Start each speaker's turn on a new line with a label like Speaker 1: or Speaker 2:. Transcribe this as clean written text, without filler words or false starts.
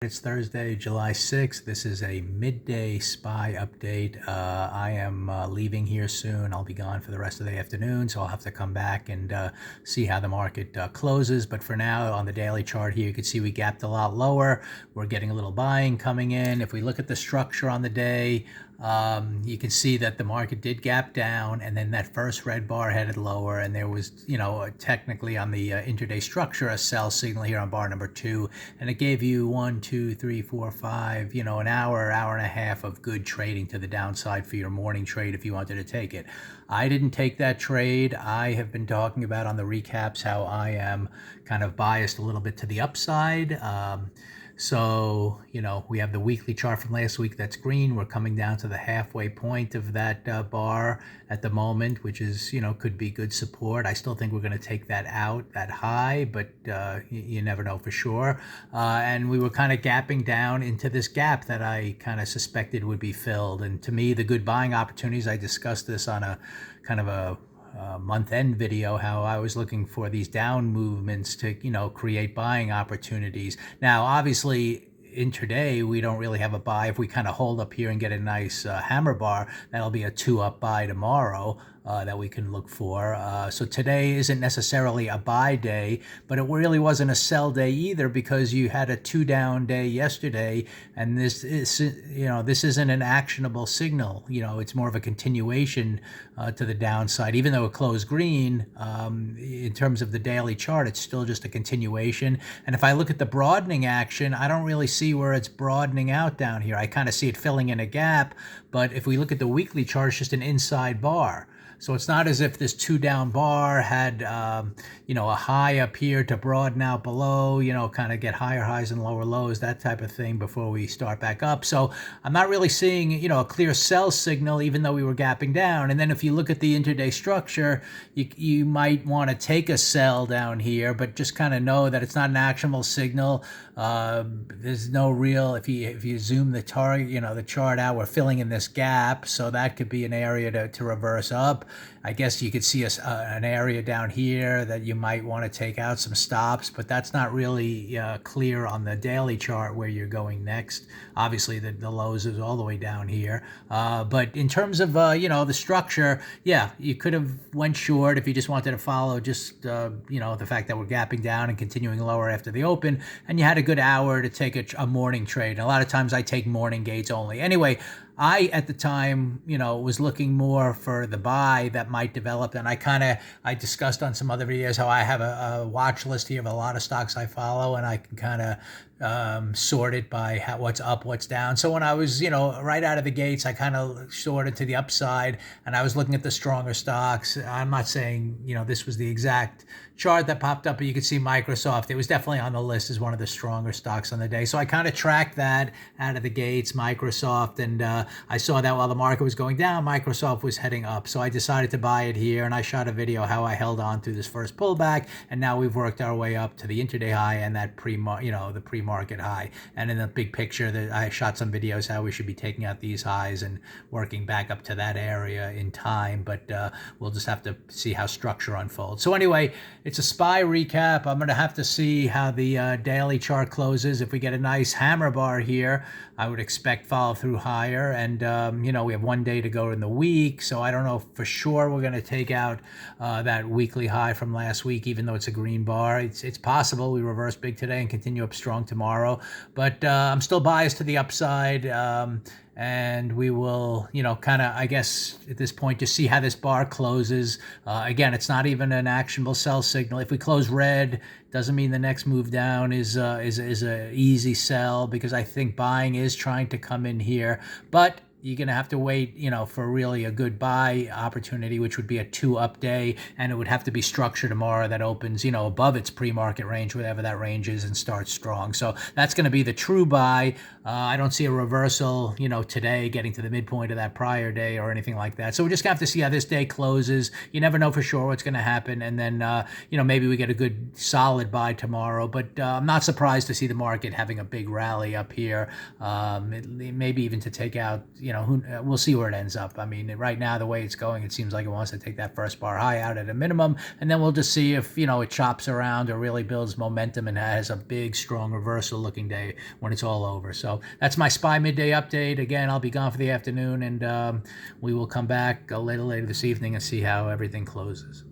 Speaker 1: It's Thursday, July 6th. This is a midday SPY update. I am leaving here soon. I'll be gone for the rest of the afternoon, so I'll have to come back and see how the market closes. But for now, on the daily chart here, you can see we gapped a lot lower. We're getting a little buying coming in. If we look at the structure on the day, you can see that the market did gap down, and then that first red bar headed lower, and there was, technically on the intraday structure, a sell signal here on bar number 2, and it gave you 1, 2, 3, 4, 5, an hour and a half of good trading to the downside for your morning trade if you wanted to take it. I didn't take that trade. I have been talking about on the recaps how I am kind of biased a little bit to the upside. So, we have the weekly chart from last week that's green. We're coming down to the halfway point of that bar at the moment, which is, could be good support. I still think we're going to take that out, that high, but you never know for sure. And we were kind of gapping down into this gap that I kind of suspected would be filled. And to me, the good buying opportunities, I discussed this on a kind of a month-end video, how I was looking for these down movements to, create buying opportunities. Now, obviously, intraday, we don't really have a buy. If we kind of hold up here and get a nice hammer bar, that'll be a 2-up buy tomorrow that we can look for. So today isn't necessarily a buy day, but it really wasn't a sell day either, because you had a 2-down day yesterday, and this isn't an actionable signal. It's more of a continuation to the downside. Even though it closed green, in terms of the daily chart, it's still just a continuation. And if I look at the broadening action, I don't really see where it's broadening out down here. I kind of see it filling in a gap, but if we look at the weekly chart, it's just an inside bar. So it's not as if this 2-down bar had, a high up here to broaden out below, kind of get higher highs and lower lows, that type of thing before we start back up. So I'm not really seeing, a clear sell signal, even though we were gapping down. And then if you look at the intraday structure, you might want to take a sell down here, but just kind of know that it's not an actionable signal. There's no real, if you zoom the target, the chart out, we're filling in this gap. So that could be an area to reverse up. I guess you could see an area down here that you might want to take out some stops, but that's not really clear on the daily chart where you're going next. Obviously, the lows is all the way down here. But in terms of, the structure, yeah, you could have went short if you just wanted to follow just, the fact that we're gapping down and continuing lower after the open, and you had a good hour to take a morning trade. And a lot of times I take morning gates only. Anyway, I, at the time, was looking more for the buy that might develop. And I discussed on some other videos how I have a watch list here of a lot of stocks I follow, and I can kind of sort it by what's up, what's down. So when I was, right out of the gates, I kind of sorted to the upside, and I was looking at the stronger stocks. I'm not saying, this was the exact chart that popped up, but you could see Microsoft. It was definitely on the list as one of the stronger stocks on the day. So I kind of tracked that out of the gates, Microsoft, and I saw that while the market was going down, Microsoft was heading up. So I decided to buy it here, and I shot a video how I held on through this first pullback, and now we've worked our way up to the intraday high and that the pre-market high. And in the big picture, that I shot some videos how we should be taking out these highs and working back up to that area in time, but we'll just have to see how structure unfolds. So anyway, it's a SPY recap. I'm going to have to see how the daily chart closes. If we get a nice hammer bar here, I would expect follow through higher. And, we have 1 day to go in the week. So I don't know for sure we're going to take out that weekly high from last week, even though it's a green bar. It's possible we reverse big today and continue up strong tomorrow. But I'm still biased to the upside. And we will, kind of, I guess, at this point, just see how this bar closes. Again, it's not even an actionable sell signal. If we close red, doesn't mean the next move down is a easy sell, because I think buying is trying to come in here. But you're going to have to wait, for really a good buy opportunity, which would be a 2-up day, and it would have to be structured tomorrow that opens, above its pre-market range, whatever that range is, and starts strong. So that's going to be the true buy. I don't see a reversal, today getting to the midpoint of that prior day or anything like that. So we're just going to have to see how this day closes. You never know for sure what's going to happen. And then, maybe we get a good solid buy tomorrow. But I'm not surprised to see the market having a big rally up here, maybe even to take out, we'll see where it ends up. I mean, right now, the way it's going, it seems like it wants to take that first bar high out at a minimum, and then we'll just see if, it chops around or really builds momentum and has a big, strong reversal looking day when it's all over. So that's my SPY midday update. Again, I'll be gone for the afternoon, and we will come back later this evening and see how everything closes.